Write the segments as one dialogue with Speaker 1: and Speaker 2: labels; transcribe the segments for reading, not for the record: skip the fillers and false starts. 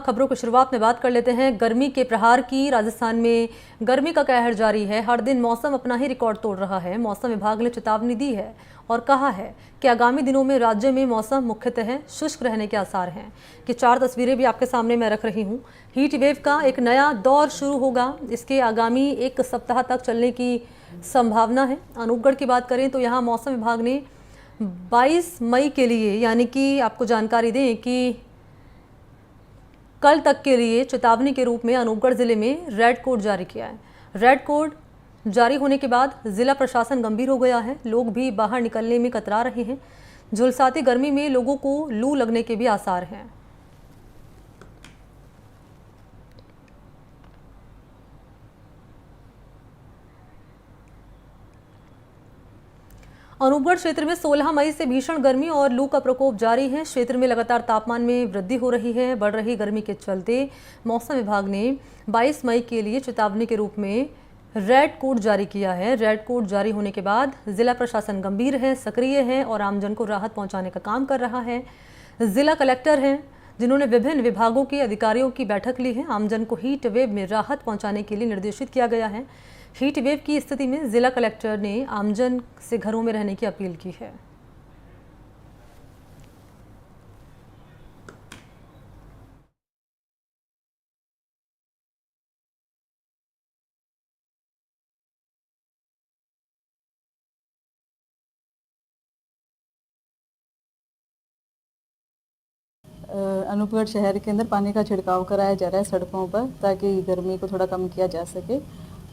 Speaker 1: खबरों की शुरुआत में बात कर लेते हैं गर्मी के प्रहार की। राजस्थान में गर्मी का कहर जारी है। हर दिन मौसम अपना ही रिकॉर्ड तोड़ रहा है। मौसम विभाग ने चेतावनी दी है और कहा है कि आगामी दिनों में राज्य में मौसम मुख्यतः शुष्क रहने के आसार हैं। कि 4 तस्वीरें भी आपके सामने मैं रख रही हूँ। हीट वेव का एक नया दौर शुरू होगा। इसके आगामी 1 सप्ताह तक चलने की संभावना है। अनूपगढ़ की बात करें तो यहाँ मौसम विभाग ने 22 मई के लिए, यानी कि आपको जानकारी दें कि कल तक के लिए चेतावनी के रूप में अनूपगढ़ जिले में रेड कोड जारी किया है। रेड कोड जारी होने के बाद जिला प्रशासन गंभीर हो गया है। लोग भी बाहर निकलने में कतरा रहे हैं। झुलसाती गर्मी में लोगों को लू लगने के भी आसार हैं। अनूपगढ़ क्षेत्र में 16 मई से भीषण गर्मी और लू का प्रकोप जारी है। क्षेत्र में लगातार तापमान में वृद्धि हो रही है। बढ़ रही गर्मी के चलते मौसम विभाग ने 22 मई के लिए चेतावनी के रूप में रेड कोड जारी किया है। रेड कोड जारी होने के बाद जिला प्रशासन गंभीर है, सक्रिय है और आमजन को राहत पहुंचाने का काम कर रहा है। जिला कलेक्टर हैं जिन्होंने विभिन्न विभागों के अधिकारियों की बैठक ली है। आमजन को हीट वेव में राहत पहुंचाने के लिए निर्देशित किया गया है। हीट वेव की स्थिति में जिला कलेक्टर ने आमजन से घरों में रहने की अपील की है।
Speaker 2: अनूपगढ़ शहर के अंदर पानी का छिड़काव कराया जा रहा है सड़कों पर, ताकि गर्मी को थोड़ा कम किया जा सके।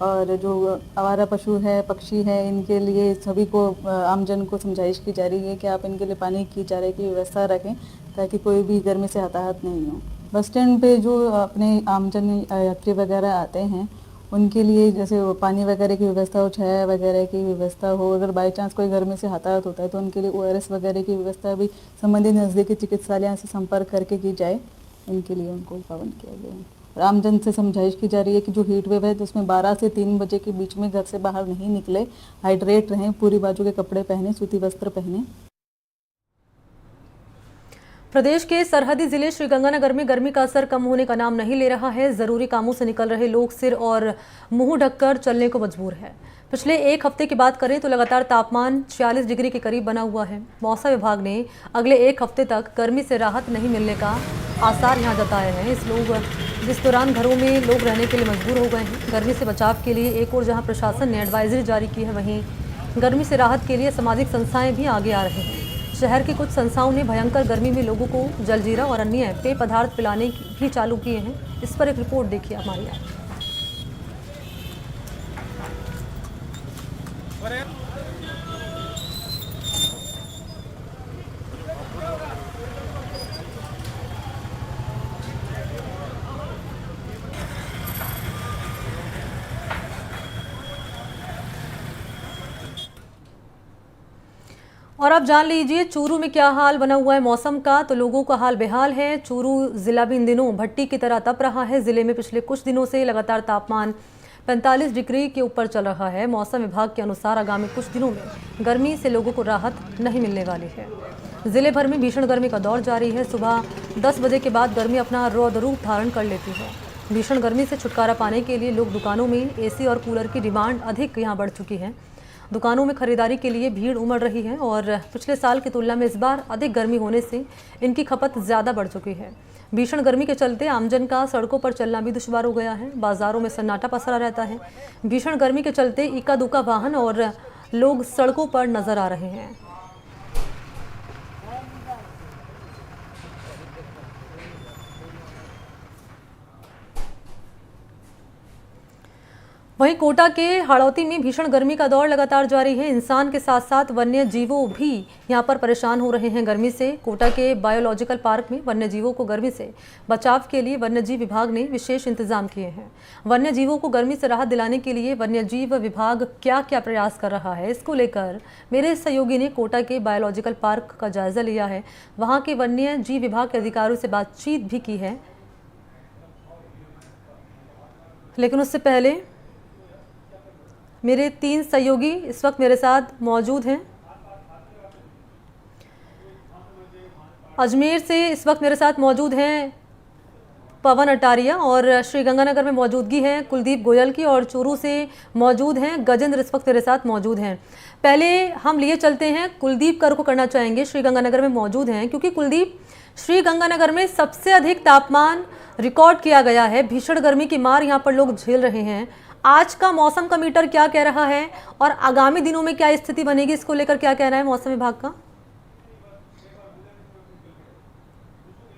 Speaker 2: और जो आवारा पशु है, पक्षी है, इनके लिए सभी को आमजन को समझाइश की जा रही है कि आप इनके लिए पानी की चारे की व्यवस्था रखें, ताकि कोई भी गर्मी से हताहत नहीं हो। बस स्टैंड पे जो अपने आमजन यात्री वगैरह आते हैं, उनके लिए जैसे पानी वगैरह की व्यवस्था हो, छाया वगैरह की व्यवस्था हो। अगर बाई चांस कोई गर्मी से हताहत होता है तो उनके लिए ORS वगैरह की व्यवस्था भी संबंधित नज़दीकी चिकित्सालय से संपर्क करके की जाए। इनके लिए उनको पाबंद किया गया है। और आमजन से समझाइश की जा रही है कि जो हीट वेव है तो उसमें 12 से 3 बजे के बीच में घर से बाहर नहीं निकले, हाइड्रेट रहें, पूरी बाजू के कपड़े पहने, सूती वस्त्र पहने।
Speaker 1: प्रदेश के सरहदी जिले श्रीगंगानगर में गर्मी का असर कम होने का नाम नहीं ले रहा है। जरूरी कामों से निकल रहे लोग सिर और मुंह ढककर चलने को मजबूर है। पिछले 1 हफ्ते की बात करें तो लगातार तापमान 46 डिग्री के करीब बना हुआ है। मौसम विभाग ने अगले 1 हफ्ते तक गर्मी से राहत नहीं मिलने का आसार यहाँ जताए हैं। जिस दौरान घरों में लोग रहने के लिए मजबूर हो गए हैं। गर्मी से बचाव के लिए एक और जहाँ प्रशासन ने एडवाइजरी जारी की है, वहीं गर्मी से राहत के लिए सामाजिक संस्थाएं भी आगे आ रहे हैं। शहर की कुछ संस्थाओं ने भयंकर गर्मी में लोगों को जलजीरा और अन्य पेय पदार्थ पिलाने भी चालू किए हैं। इस पर एक रिपोर्ट देखिए हमारी आप। और आप जान लीजिए चूरू में क्या हाल बना हुआ है मौसम का। तो लोगों का हाल बेहाल है। चूरू जिला भी इन दिनों भट्टी की तरह तप रहा है। जिले में पिछले कुछ दिनों से लगातार तापमान 45 डिग्री के ऊपर चल रहा है। मौसम विभाग के अनुसार आगामी कुछ दिनों में गर्मी से लोगों को राहत नहीं मिलने वाली है। जिले भर में भीषण गर्मी का दौर जारी है। सुबह 10 बजे के बाद गर्मी अपना रौद्र रूप धारण कर लेती है। भीषण गर्मी से छुटकारा पाने के लिए लोग दुकानों में AC और कूलर की डिमांड अधिक यहाँ बढ़ चुकी है। दुकानों में खरीदारी के लिए भीड़ उमड़ रही है और पिछले साल की तुलना में इस बार अधिक गर्मी होने से इनकी खपत ज़्यादा बढ़ चुकी है। भीषण गर्मी के चलते आमजन का सड़कों पर चलना भी दुश्वार हो गया है। बाजारों में सन्नाटा पसरा रहता है। भीषण गर्मी के चलते इक्का दुक्का वाहन और लोग सड़कों पर नजर आ रहे हैं। वहीं कोटा के हाड़ौती में भीषण गर्मी का दौर लगातार जारी है। इंसान के साथ साथ वन्य जीवों भी यहां पर परेशान हो रहे हैं गर्मी से। कोटा के बायोलॉजिकल पार्क में वन्य जीवों को गर्मी से बचाव के लिए वन्यजीव विभाग ने विशेष इंतजाम किए हैं। वन्य जीवों को गर्मी से राहत दिलाने के लिए वन्यजीव विभाग क्या क्या प्रयास कर रहा है, इसको लेकर मेरे सहयोगी ने कोटा के बायोलॉजिकल पार्क का जायजा लिया है। वहाँ के वन्य जीव विभाग के अधिकारियों से बातचीत भी की है। लेकिन उससे पहले मेरे 3 सहयोगी इस वक्त मेरे साथ मौजूद हैं। अजमेर से इस वक्त मेरे साथ मौजूद हैं पवन अटारिया और श्रीगंगानगर में मौजूदगी है कुलदीप गोयल की, और चूरू से मौजूद हैं गजेंद्र इस वक्त मेरे साथ मौजूद हैं। पहले हम लिए चलते हैं, कुलदीप कर को करना चाहेंगे, श्रीगंगानगर में मौजूद हैं, क्योंकि कुलदीप श्रीगंगानगर में सबसे अधिक तापमान रिकॉर्ड किया गया है। भीषण गर्मी की मार यहाँ पर लोग झेल रहे हैं। आज का मौसम का मीटर क्या कह रहा है और आगामी दिनों में क्या स्थिति बनेगी, इसको लेकर क्या कहना है मौसम विभाग का?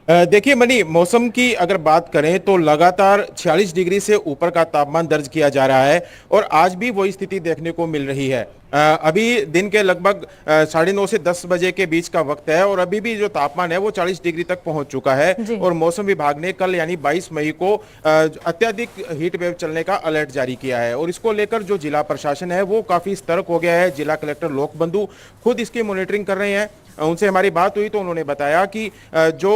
Speaker 3: देखिए मनी, मौसम की अगर बात करें तो लगातार 46 डिग्री से ऊपर का तापमान दर्ज किया जा रहा है और आज भी वही स्थिति देखने को मिल रही है। अभी दिन के लगभग 9:30 से 10 बजे के बीच का वक्त है और अभी भी जो तापमान है वो 40 डिग्री तक पहुंच चुका है। और मौसम विभाग ने कल यानी 22 मई को अत्यधिक हीट वेव चलने का अलर्ट जारी किया है और इसको लेकर जो जिला प्रशासन है वो काफी सतर्क हो गया है। जिला कलेक्टर लोकबंधु खुद इसकी मॉनिटरिंग कर रहे हैं। उनसे हमारी बात हुई तो उन्होंने बताया कि जो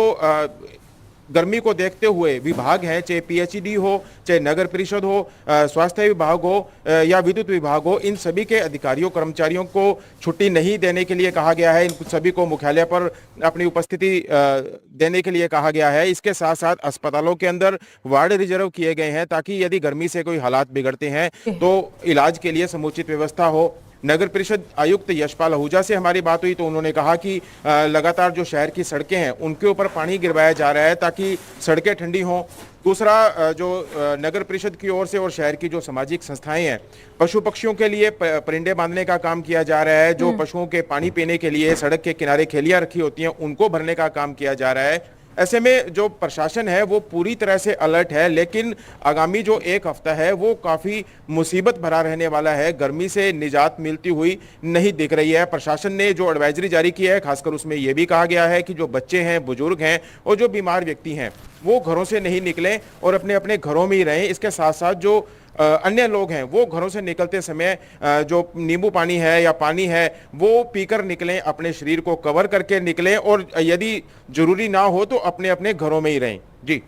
Speaker 3: गर्मी को देखते हुए विभाग है, चाहे पीएचईडी हो, चाहे नगर परिषद हो, स्वास्थ्य विभाग हो या विद्युत विभाग हो, इन सभी के अधिकारियों कर्मचारियों को छुट्टी नहीं देने के लिए कहा गया है। इन सभी को मुख्यालय पर अपनी उपस्थिति देने के लिए कहा गया है। इसके साथ साथ अस्पतालों के अंदर वार्ड रिजर्व किए गए हैं ताकि यदि गर्मी से कोई हालात बिगड़ते हैं तो इलाज के लिए समुचित व्यवस्था हो। नगर परिषद आयुक्त यशपाल आहूजा से हमारी बात हुई तो उन्होंने कहा कि लगातार जो शहर की सड़कें हैं उनके ऊपर पानी गिरवाया जा रहा है ताकि सड़कें ठंडी हों। दूसरा, जो नगर परिषद की ओर से और शहर की जो सामाजिक संस्थाएं हैं, पशु पक्षियों के लिए परिंदे बांधने का काम किया जा रहा है। जो पशुओं के पानी पीने के लिए सड़क के किनारे खेलियां रखी होती हैं उनको भरने का काम किया जा रहा है। ऐसे में जो प्रशासन है वो पूरी तरह से अलर्ट है, लेकिन आगामी जो एक हफ्ता है वो काफी मुसीबत भरा रहने वाला है। गर्मी से निजात मिलती हुई नहीं दिख रही है। प्रशासन ने जो एडवाइजरी जारी की है, खासकर उसमें यह भी कहा गया है कि जो बच्चे हैं, बुजुर्ग हैं और जो बीमार व्यक्ति हैं वो घरों से नहीं निकलें और अपने अपने घरों में ही रहें। इसके साथ साथ जो अन्य लोग हैं वो घरों से निकलते समय जो नींबू पानी है या पानी है वो पीकर निकलें, अपने शरीर को कवर करके निकलें और यदि जरूरी ना हो तो अपने अपने घरों में ही रहें। जी,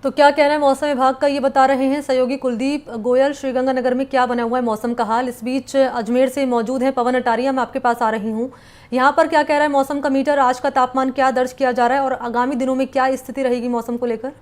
Speaker 1: तो क्या कहना है मौसम विभाग का, ये बता रहे हैं सहयोगी कुलदीप गोयल। श्रीगंगानगर में क्या बना हुआ है मौसम का हाल। इस बीच अजमेर से मौजूद है पवन अटारिया, मैं आपके पास आ रही हूँ। यहाँ पर क्या कह रहा है मौसम का मीटर, आज का तापमान क्या दर्ज किया जा रहा है और आगामी दिनों में क्या स्थिति रहेगी मौसम को लेकर?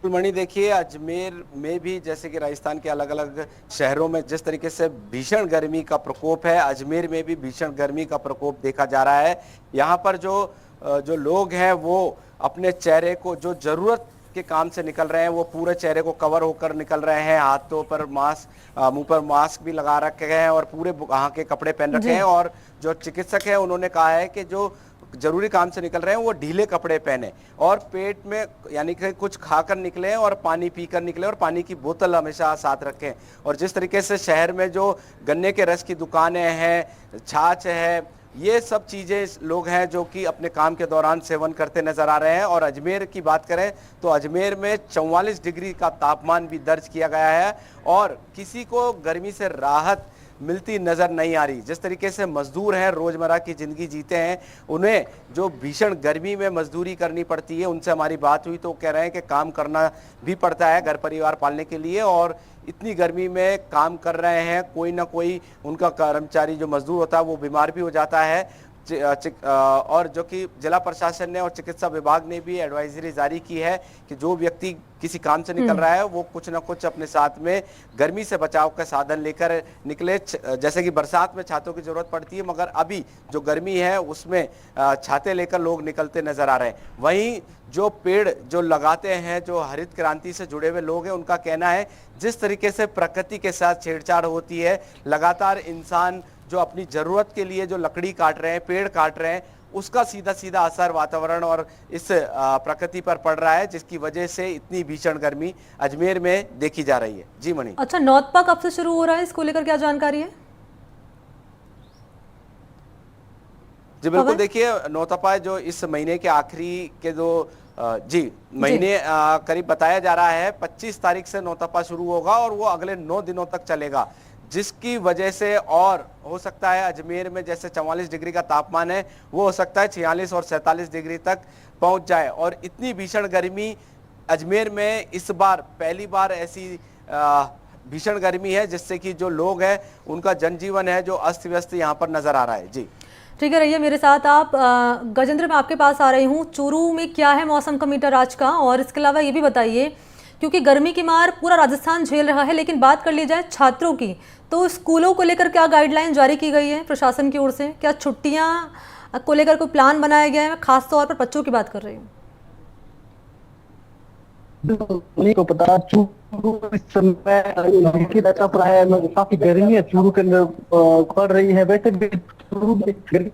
Speaker 4: मणि, देखिए अजमेर में भी जैसे कि राजस्थान के अलग अलग शहरों में जिस तरीके से भीषण गर्मी का प्रकोप है, अजमेर में भी भीषण गर्मी का प्रकोप देखा जा रहा है। यहाँ पर जो लोग हैं वो अपने चेहरे को, जो जरूरत के काम से निकल रहे हैं वो पूरे चेहरे को कवर होकर निकल रहे हैं। हाथों पर मास्क, मुंह पर मास्क भी लगा रखे हैं और पूरे वहाँ के कपड़े पहन रखे हैं। और जो चिकित्सक है उन्होंने कहा है कि जो जरूरी काम से निकल रहे हैं वो ढीले कपड़े पहने और पेट में यानी कि कुछ खाकर निकले और पानी पीकर निकले और पानी की बोतल हमेशा साथ रखें। और जिस तरीके से शहर में जो गन्ने के रस की दुकानें हैं, छाछ है, ये सब चीज़ें लोग हैं जो कि अपने काम के दौरान सेवन करते नजर आ रहे हैं। और अजमेर की बात करें तो अजमेर में 44 डिग्री का तापमान भी दर्ज किया गया है और किसी को गर्मी से राहत मिलती नजर नहीं आ रही। जिस तरीके से मजदूर हैं, रोजमर्रा की जिंदगी जीते हैं, उन्हें जो भीषण गर्मी में मजदूरी करनी पड़ती है, उनसे हमारी बात हुई तो कह रहे हैं कि काम करना भी पड़ता है घर परिवार पालने के लिए और इतनी गर्मी में काम कर रहे हैं। कोई ना कोई उनका कर्मचारी जो मजदूर होता है वो बीमार भी हो जाता है। और जो कि जिला प्रशासन ने और चिकित्सा विभाग ने भी एडवाइजरी जारी की है कि जो व्यक्ति किसी काम से निकल रहा है वो कुछ ना कुछ अपने साथ में गर्मी से बचाव का साधन लेकर निकले। जैसे कि बरसात में छातों की जरूरत पड़ती है, मगर अभी जो गर्मी है उसमें छाते लेकर लोग निकलते नजर आ रहे हैं। वहीं जो पेड़ जो लगाते हैं, जो हरित क्रांति से जुड़े हुए लोग हैं, उनका कहना है जिस तरीके से प्रकृति के साथ छेड़छाड़ होती है, लगातार इंसान जो अपनी जरूरत के लिए जो लकड़ी काट रहे हैं, पेड़ काट रहे हैं, उसका सीधा सीधा असर वातावरण और इस प्रकृति पर पड़ रहा है, जिसकी वजह से इतनी भीषण गर्मी अजमेर में देखी जा रही है। जी मणि।
Speaker 1: अच्छा, नौतपा कब से शुरू हो रहा है, इसको लेकर क्या जानकारी है?
Speaker 4: जी बिल्कुल, देखिए नौतपा जो इस महीने के आखिरी के जो महीने करीब बताया जा रहा है 25 तारीख से नौतपा शुरू होगा और वो अगले 9 दिनों तक चलेगा, जिसकी वजह से और हो सकता है अजमेर में जैसे 44 डिग्री का तापमान है वो हो सकता है 46 और 47 डिग्री तक पहुंच जाए। और इतनी भीषण गर्मी अजमेर में इस बार पहली बार ऐसी भीषण गर्मी है जिससे कि जो लोग हैं उनका जनजीवन है जो अस्त व्यस्त यहाँ पर नजर आ रहा है। जी
Speaker 1: ठीक है, रहिए मेरे साथ आप। गजेंद्र, मैं आपके पास आ रही हूँ। चूरू में क्या है मौसम का मीटर आज का, और इसके अलावा ये भी बताइए, क्योंकि गर्मी की मार पूरा राजस्थान झेल रहा है, लेकिन बात कर ली जाए छात्रों की, तो स्कूलों को लेकर क्या गाइडलाइन जारी की गई है प्रशासन की ओर से? क्या छुट्टियां को लेकर कोई प्लान बनाया गया है? मैं खास तौर पर बच्चों की बात कर रही हूँ।
Speaker 5: उन्हीं को पता। चूरू इस समय की दशा प्राय है, काफी गर्मी है चूरू के अंदर पड़ रही है। वैसे भी चूरू में गर्मी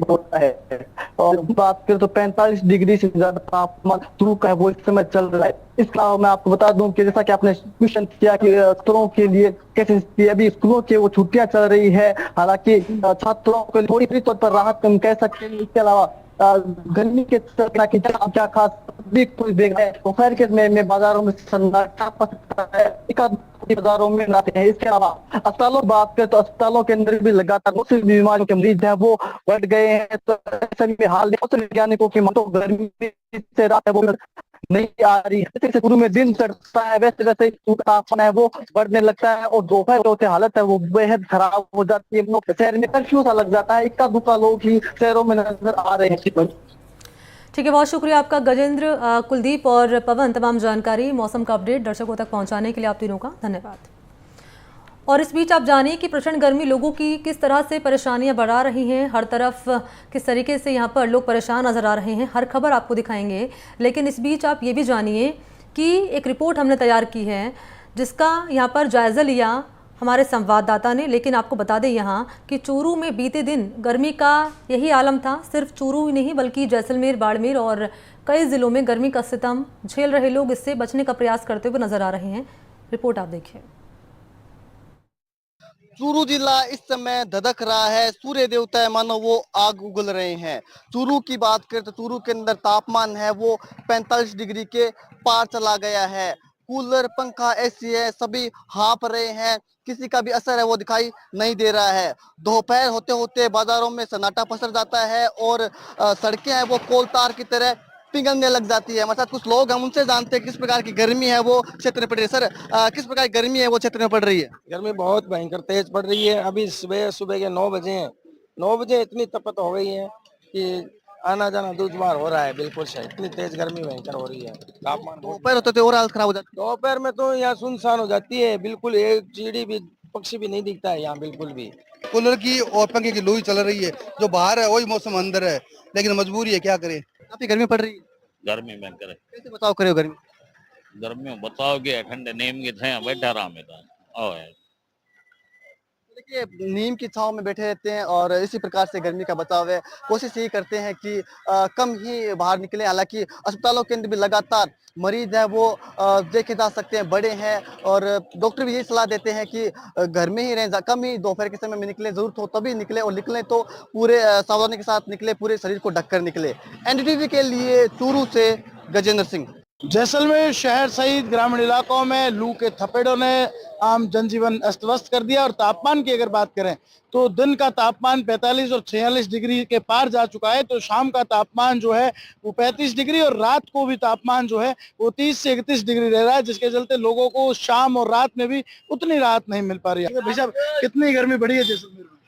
Speaker 5: होता है, और बात करें तो 45 डिग्री से ज्यादा तापमान चूरू का है, वो इस समय चल रहा है। इसके अलावा मैं आपको बता दूं कि जैसा कि आपने क्वेश्चन किया कि छात्रों के लिए कैसे स्थिति है, अभी स्कूलों के वो छुट्टियां चल रही है। हालांकि छात्रों को थोड़ी तौर पर राहत कम कह सकते हैं। इसके अलावा गर्मी के चलते की क्या खास भी कुछ देख रहे हैं, दोपहर के में बाजारों में सन्नाटा पसता है, बाजारों में आते हैं। इसके अलावा अस्पतालों की बात करें तो अस्पतालों के अंदर भी लगातार बहुत सी बीमारियों के मरीज हैं वो बढ़ गए हैं। तो ऐसे में हाल वैज्ञानिकों की मानो गर्मी से रात है वो नहीं आ रही है। जैसे शुरू में दिन चढ़ता है वैसे वैसे तापमान है वो बढ़ने लगता है, और दोपहर होते हालत है वो बेहद खराब हो जाती है। शहर में कर्फ्यू सा लग जाता है, इक्का दुक्का लोग ही शहरों में नजर आ रहे हैं।
Speaker 1: ठीक है, बहुत शुक्रिया आपका गजेंद्र, कुलदीप और पवन, तमाम जानकारी, मौसम का अपडेट दर्शकों तक पहुंचाने के लिए आप तीनों का धन्यवाद। और इस बीच आप जानिए कि प्रचंड गर्मी लोगों की किस तरह से परेशानियां बढ़ा रही हैं। हर तरफ किस तरीके से यहाँ पर लोग परेशान नजर आ रहे हैं, हर खबर आपको दिखाएंगे। लेकिन इस बीच आप ये भी जानिए कि एक रिपोर्ट हमने तैयार की है जिसका यहाँ पर जायज़ा लिया हमारे संवाददाता ने। लेकिन आपको बता दें यहाँ कि चूरू में बीते दिन गर्मी का यही आलम था। सिर्फ चूरू ही नहीं बल्कि जैसलमेर, बाड़मेर और कई ज़िलों में गर्मी का सितम झेल रहे लोग इससे बचने का प्रयास करते हुए नजर आ रहे हैं। रिपोर्ट आप देखिए।
Speaker 6: चूरू जिला इस समय धधक रहा है, सूर्य देवता है मानो वो आग उगल रहे हैं। चूरू की बात करें तो चूरू के अंदर तापमान है वो 45 डिग्री के पार चला गया है। कूलर, पंखा, एसी है, सभी हाँप रहे हैं, किसी का भी असर है वो दिखाई नहीं दे रहा है। दोपहर होते होते बाजारों में सन्नाटा पसर जाता है और सड़कें हैं वो कोल तार की तरह पिघलने लग जाती है। हमारे साथ कुछ लोग हम उनसे जानते हैं किस प्रकार की गर्मी है वो क्षेत्र में पड़ रही है। सर, किस प्रकार की गर्मी है वो क्षेत्र में पड़ रही है?
Speaker 7: गर्मी बहुत भयंकर तेज पड़ रही है। अभी सुबह के 9 बजे हैं, 9 बजे इतनी तपत हो गई है कि आना जाना दुश्वार हो रहा है। बिल्कुल सही, इतनी तेज गर्मी भयंकर हो रही है। तापमान
Speaker 6: दोपहर होते और हालत खराब हो जाती
Speaker 7: दोपहर में तो यहाँ सुनसान हो जाती है, बिल्कुल एक चिड़ी भी, पक्षी भी नहीं दिखता है यहाँ बिल्कुल भी।
Speaker 8: कूलर की और पंखे की लू चल रही है, जो बाहर है वही मौसम अंदर है, लेकिन मजबूरी है, क्या करें।
Speaker 6: काफी गर्मी पड़ रही है।
Speaker 9: गर्मी भयंकर है।
Speaker 6: कैसे बचाव करे हो गर्मी?
Speaker 9: गर्मी में बताओ कि ठंडे नीम की छाया बैठा आराम है।
Speaker 6: देखिए, नीम की छांव में बैठे रहते हैं और इसी प्रकार से गर्मी का बचाव है। कोशिश यही करते हैं कि कम ही बाहर निकलें। हालांकि अस्पतालों के अंदर भी लगातार मरीज हैं वो देखे जा सकते हैं, बड़े हैं, और डॉक्टर भी यही सलाह देते हैं कि घर में ही रहें, कम ही दोपहर के समय में निकले, जरूरत हो तभी निकले, और निकले तो पूरे सावधानी के साथ निकले, पूरे शरीर को ढककर निकले। एनडीटीवी के लिए चूरू से गजेंद्र सिंह।
Speaker 10: जैसलमेर शहर सहित ग्रामीण इलाकों में लू के थपेड़ों ने आम जनजीवन अस्त व्यस्त कर दिया। और तापमान की अगर बात करें तो दिन का तापमान 45 और 46 डिग्री के पार जा चुका है, तो शाम का तापमान जो है वो 35 डिग्री और रात को भी तापमान जो है वो 30 से 31 डिग्री रह रहा है, जिसके चलते लोगों को शाम और रात में भी उतनी राहत नहीं मिल पा रही है। भाई साहब, कितनी गर्मी बढ़ी है जैसलमेर में?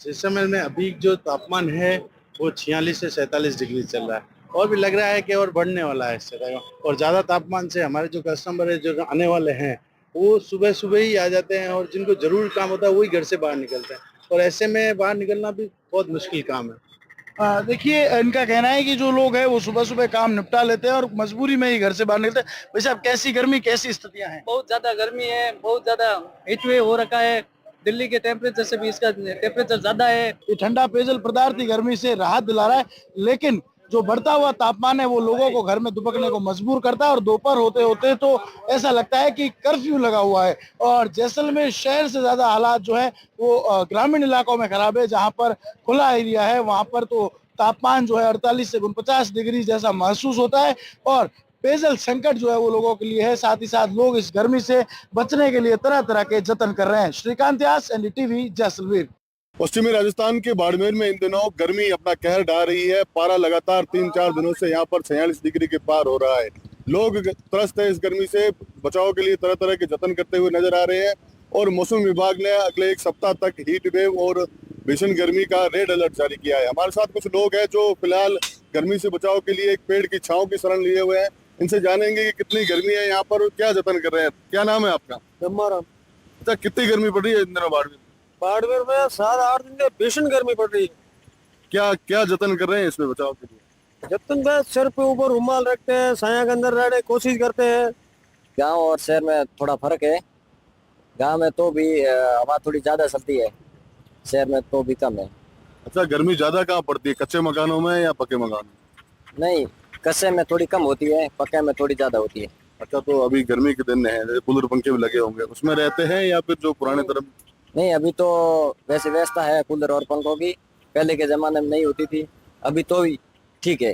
Speaker 11: जैसलमेर में अभी जो तापमान है वो 46 से 47 डिग्री चल रहा है, और भी लग रहा है कि और बढ़ने वाला है इससे। और ज्यादा तापमान से हमारे जो कस्टमर है, जो आने वाले हैं, वो सुबह सुबह ही आ जाते हैं, और जिनको जरूर काम होता है वही घर से बाहर निकलते हैं, और ऐसे में बाहर निकलना भी बहुत मुश्किल काम है।
Speaker 10: देखिए, इनका कहना है कि जो लोग हैं वो सुबह सुबह काम निपटा लेते हैं और मजबूरी में ही घर से बाहर निकलते हैं। वैसे अब कैसी गर्मी, कैसी स्थितियां हैं?
Speaker 12: बहुत ज्यादा गर्मी है, बहुत ज्यादा हीट वेव हो रखा है। दिल्ली के टेम्परेचर से भी इसका टेम्परेचर ज्यादा है।
Speaker 10: ये ठंडा पेयजल पदार्थ ही गर्मी से राहत दिला रहा है, लेकिन जो बढ़ता हुआ तापमान है वो लोगों को घर में दुबकने को मजबूर करता है। और दोपहर होते होते तो ऐसा लगता है कि कर्फ्यू लगा हुआ है। और जैसलमेर शहर से ज्यादा हालात जो है वो ग्रामीण इलाकों में खराब है, जहां पर खुला एरिया है वहां पर तो तापमान जो है 48 से 49 डिग्री जैसा महसूस होता है। और पेयजल संकट जो है वो लोगों के लिए है। साथ ही साथ लोग इस गर्मी से बचने के लिए तरह तरह के जतन कर रहे हैं। श्रीकांत व्यास, एनडीटीवी, जैसलमेर।
Speaker 13: पश्चिमी राजस्थान के बाड़मेर में इन दिनों गर्मी अपना कहर ढा रही है। पारा लगातार 3-4 दिनों से यहाँ पर 46 डिग्री के पार हो रहा है। लोग त्रस्त है इस गर्मी से, बचाव के लिए तरह तरह के जतन करते हुए नजर आ रहे हैं। और मौसम विभाग ने अगले एक सप्ताह तक हीट वेव और भीषण गर्मी का रेड अलर्ट जारी किया है। हमारे साथ कुछ लोग हैं जो फिलहाल गर्मी से बचाव के लिए एक पेड़ की छांव की शरण लिए हुए हैं। इनसे जानेंगे कि कितनी गर्मी है यहाँ पर और क्या जतन कर रहे हैं। क्या नाम है आपका? अच्छा, कितनी गर्मी पड़ रही है इन दिनों बाड़मेर?
Speaker 7: बाड़मेर में 7-8 दिन से भीषण गर्मी पड़ रही है।
Speaker 13: क्या क्या जतन कर रहे हैं इसमें बचाव के लिए?
Speaker 7: जतन बस सर पे ऊपर रुमाल रखते हैं, साया के अंदर रहने की कोशिश करते हैं।
Speaker 14: गांव और शहर में थोड़ा फर्क है। गांव में तो भी हवा थोड़ी ज्यादा चलती है, शहर में तो भी कम है।
Speaker 13: अच्छा, गर्मी ज्यादा कहाँ पड़ती है, कच्चे मकानों में या पक्के मकानों में?
Speaker 14: नहीं, कच्चे में थोड़ी कम होती है, पक्के में थोड़ी ज्यादा होती है।
Speaker 13: अच्छा, तो अभी गर्मी के दिन है, कूलर पंखे भी लगे होंगे, उसमें रहते हैं या फिर जो पुराने तरफ?
Speaker 14: नहीं, अभी तो वैसे व्यवस्था है कूलर और पंखों की, पहले के जमाने में नहीं होती थी, अभी तो ठीक है।